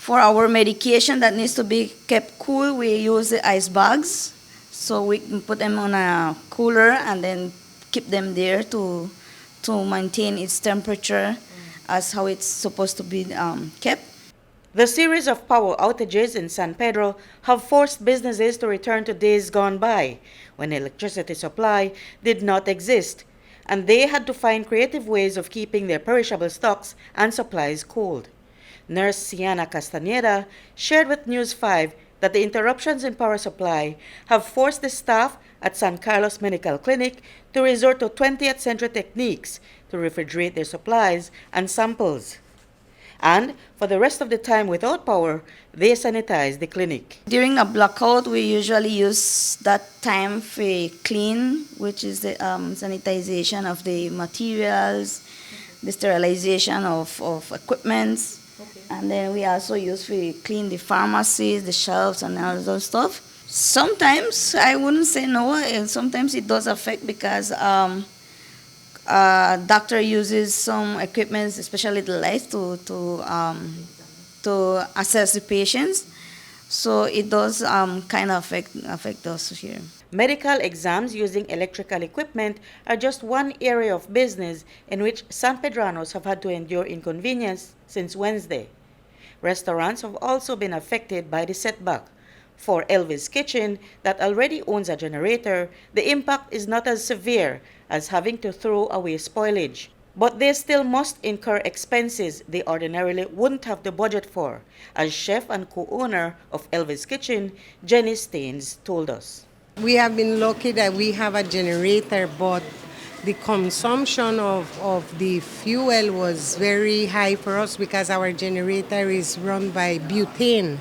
For our medication that needs to be kept cool, we use the ice bags. So we can put them on a cooler and then keep them there to maintain its temperature as how it's supposed to be kept. The series of power outages in San Pedro have forced businesses to return to days gone by when electricity supply did not exist, and they had to find creative ways of keeping their perishable stocks and supplies cold. Nurse Siana Castaneda shared with News 5 that the interruptions in power supply have forced the staff at San Carlos Medical Clinic to resort to 20th century techniques to refrigerate their supplies and samples. And for the rest of the time without power, they sanitize the clinic. During a blackout, we usually use that time for clean, which is the sanitization of the materials, the sterilization of equipment. Okay. And then we also use for clean the pharmacies, the shelves, and all those stuff. Sometimes, I wouldn't say no, and sometimes it does affect because doctor uses some equipment, especially the lights, to assess the patients. So it does kind of affect us here. Medical exams using electrical equipment are just one area of business in which San Pedranos have had to endure inconvenience since Wednesday. Restaurants have also been affected by the setback. For Elvis Kitchen, that already owns a generator, the impact is not as severe as having to throw away spoilage. But they still must incur expenses they ordinarily wouldn't have the budget for, as chef and co-owner of Elvis Kitchen, Jenny Staines, told us. We have been lucky that we have a generator, but the consumption of the fuel was very high for us because our generator is run by butane.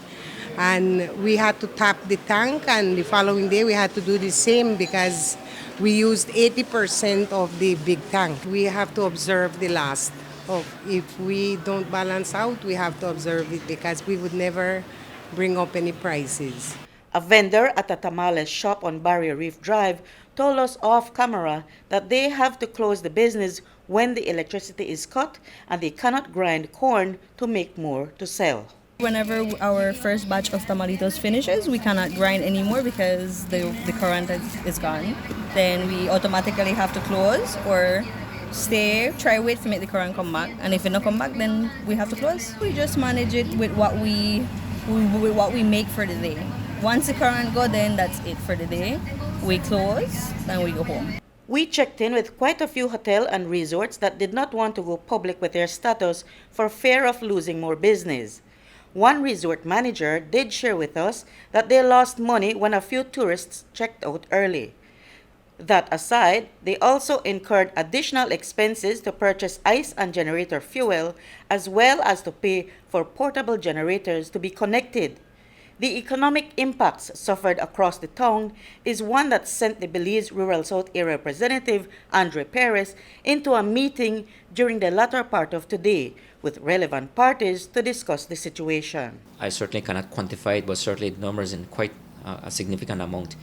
And we had to tap the tank, and the following day we had to do the same because we used 80% of the big tank. We have to observe the last. If we don't balance out, we have to observe it because we would never bring up any prices. A vendor at a Tamala shop on Barrier Reef Drive told us off camera that they have to close the business when the electricity is cut and they cannot grind corn to make more to sell. Whenever our first batch of tamalitos finishes, we cannot grind anymore because the current is gone. Then we automatically have to close or try wait to make the current come back. And if it not come back, then we have to close. We just manage it with what we make for the day. Once the current go, then that's it for the day. We close, then we go home. We checked in with quite a few hotels and resorts that did not want to go public with their status for fear of losing more business. One resort manager did share with us that they lost money when a few tourists checked out early. That aside, they also incurred additional expenses to purchase ice and generator fuel, as well as to pay for portable generators to be connected. The economic impacts suffered across the town is one that sent the Belize Rural South Area Representative, Andre Perez, into a meeting during the latter part of today with relevant parties to discuss the situation. I certainly cannot quantify it, but certainly the numbers in quite a significant amount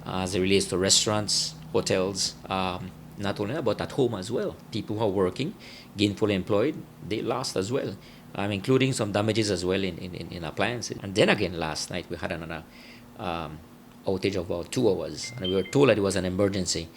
as it relates to restaurants, hotels, not only that, but at home as well. People who are working, gainfully employed, they lost as well. Including some damages as well in appliances. And then again, last night we had another outage of about 2 hours, and we were told that it was an emergency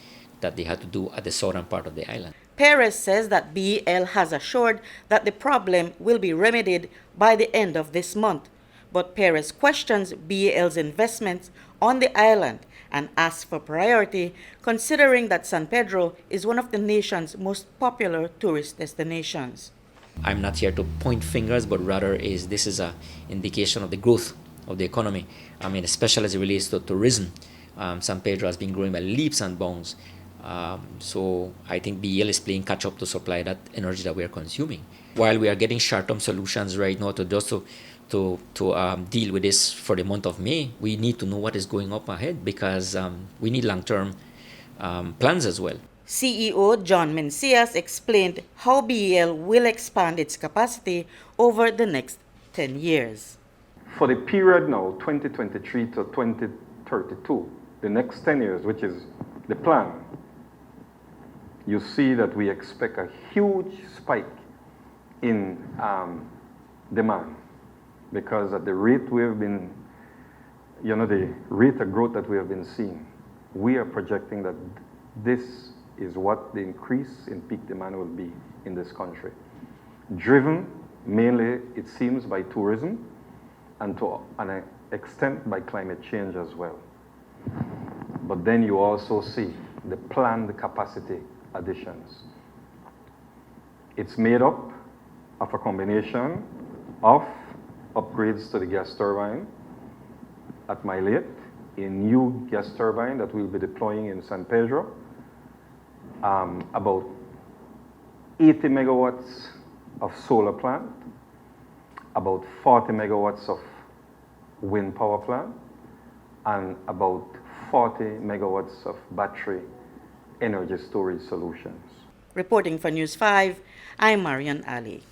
that they had to do at the southern part of the island. Perez says that BEL has assured that the problem will be remedied by the end of this month. But Perez questions BEL's investments on the island and asks for priority, considering that San Pedro is one of the nation's most popular tourist destinations. I'm not here to point fingers, but rather this is an indication of the growth of the economy. I mean, especially as it relates to tourism. San Pedro has been growing by leaps and bounds. So I think BEL is playing catch up to supply that energy that we are consuming. While we are getting short-term solutions right now to deal with this for the month of May, we need to know what is going up ahead because we need long-term plans as well. CEO John Mencias explained how BEL will expand its capacity over the next 10 years. For the period now, 2023 to 2032, the next 10 years, which is the plan, you see that we expect a huge spike in demand. because at the rate we have been, the rate of growth that we have been seeing, we are projecting that this is what the increase in peak demand will be in this country. Driven mainly, it seems, by tourism and to an extent by climate change as well. But then you also see the planned capacity additions. It's made up of a combination of upgrades to the gas turbine at Marion, a new gas turbine that we'll be deploying in San Pedro, about 80 megawatts of solar plant, about 40 megawatts of wind power plant, and about 40 megawatts of battery energy storage solutions. Reporting for News 5, I'm Marion Ali.